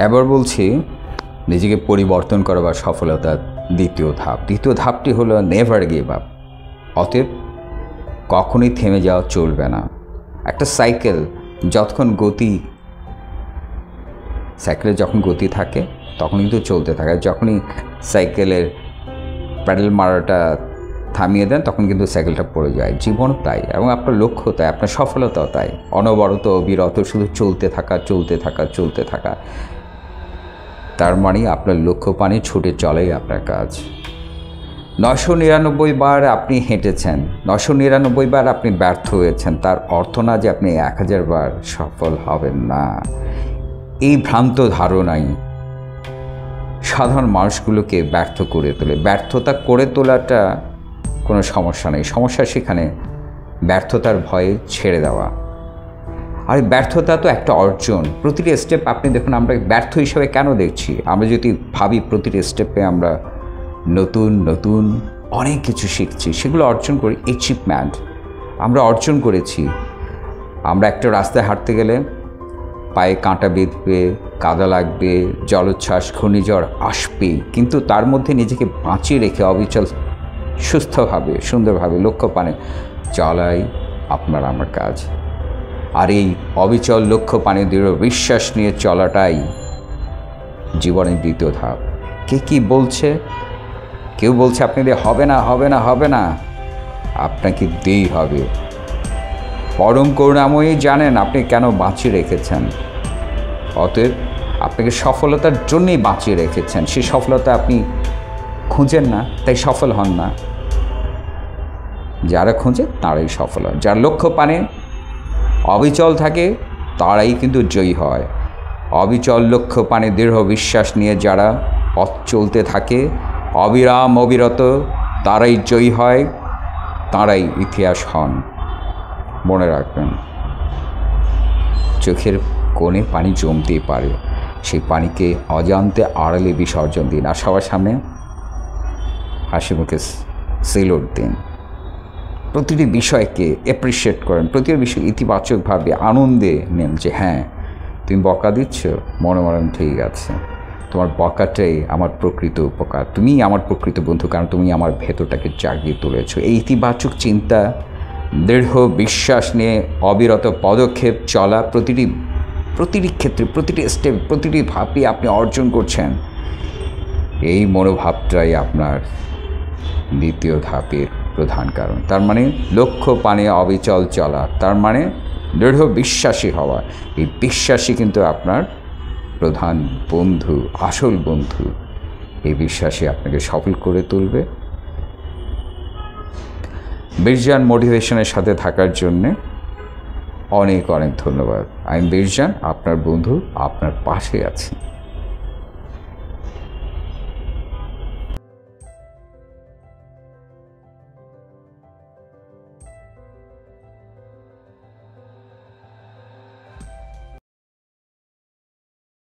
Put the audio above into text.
এবার বলছি নিজেকে পরিবর্তন করা বা সফলতার দ্বিতীয় ধাপটি হলো নেভার গিভ আপ। অতএব কখনোই থেমে যাওয়া চলবে না। একটা সাইকেলের যখন গতি থাকে তখন কিন্তু চলতে থাকে। যখনই সাইকেলের প্যাডেল মারাটা থামিয়ে দেন তখন কিন্তু সাইকেলটা পড়ে যায়। জীবন তাই, এবং আপনার লক্ষ্য তাই, আপনার সফলতাও তাই। অনবরত অবিরত শুধু চলতে থাকা। তার মানে আপনার লক্ষ্য পানে ছুটে চলেই আপনার কাজ। 999 বার আপনি হেঁটেছেন, 999 বার আপনি ব্যর্থ হয়েছেন, তার অর্থ না যে আপনি 1000 বার সফল হবেন না। এই ভ্রান্ত ধারণাই সাধারণ মানুষগুলোকে ব্যর্থ করে তোলে। ব্যর্থতা করে তোলাটা কোনো সমস্যা নেই, সমস্যা সেখানে ব্যর্থতার ভয়ে ছেড়ে দেওয়া। আর ব্যর্থতা তো একটা অর্জন। প্রতিটি স্টেপ আপনি দেখুন, আমরা ব্যর্থ হিসেবে কেন দেখছি? আমরা যদি ভাবি প্রতিটি স্টেপে আমরা নতুন অনেক কিছু শিখছি, সেগুলো অর্জন করি, অ্যাচিভমেন্ট আমরা অর্জন করেছি। আমরা একটা রাস্তায় হাঁটতে গেলে পায়ে কাঁটা বিঁধবে, কাদা লাগবে, জলোচ্ছ্বাস, ঘূর্ণিঝড় আসবে, কিন্তু তার মধ্যে নিজেকে বাঁচিয়ে রেখে অবিচল সুস্থভাবে সুন্দরভাবে লক্ষ্য পানে চলাই আপনার আমার কাজ। আর এই অবিচল লক্ষ্য পানে দৃঢ় বিশ্বাস নিয়ে চলাটাই জীবনের দ্বিতীয় ধাপ। কে কি বলছে? কেউ বলছে আপনি দিয়ে হবে না, আপনাকে দিয়েই হবে। পরম করুণাময়ী জানেন আপনি কেন বাঁচিয়ে রেখেছেন। অতএব আপনাকে সফলতার জন্যই বাঁচিয়ে রেখেছেন। সেই সফলতা আপনি খুঁজেন না, তাই সফল হন না। যারা খুঁজে তারাই সফল হয়। যার লক্ষ্য পানে অবিচল থাকে তারাই কিন্তু জয়ী হয়। অবিচল লক্ষ্য পানে দৃঢ় বিশ্বাস নিয়ে যারা পথ চলতে থাকে অবিরত, তারাই জয়ী হয়, তারাই ইতিহাস হন। মনে রাখবেন, চোখের কোণে পানি জমতেই পারে, সেই পানিকে অজান্তে আড়ালে বিসর্জন দিন। আর সবার সামনে হাসি মুখে সেলুট দিন। প্রতিটি বিষয়কে অ্যাপ্রিসিয়েট করেন, প্রতিটি বিষয় ইতিবাচকভাবে আনন্দে নেন। যে হ্যাঁ, তুমি বকা দিচ্ছ, মনে ঠিক আছে, তোমার বকাটাই আমার প্রকৃত উপকার, তুমিই আমার প্রকৃত বন্ধু, কারণ তুমি আমার ভেতরটাকে জাগিয়ে তুলেছো। এই ইতিবাচক চিন্তা, দৃঢ় বিশ্বাস নিয়ে অবিরত পদক্ষেপ চলা, প্রতিটি ক্ষেত্রে, প্রতিটি স্টেপ, প্রতিটি ধাপে আপনি অর্জন করছেন। এই মনোভাবটাই আপনার দ্বিতীয় ধাপের প্রধান কারণ। তার মানে লক্ষ্য পানে অবিচল চলা, তার মানে দৃঢ় বিশ্বাসী হওয়া। এই বিশ্বাসী কিন্তু আপনার প্রধান বন্ধু, আসল বন্ধু। এই বিশ্বাসী আপনাকে সফল করে তুলবে। বীরজান মোটিভেশনের সাথে থাকার জন্যে অনেক ধন্যবাদ। আমি বীরজান, আপনার বন্ধু, আপনার পাশে আছি।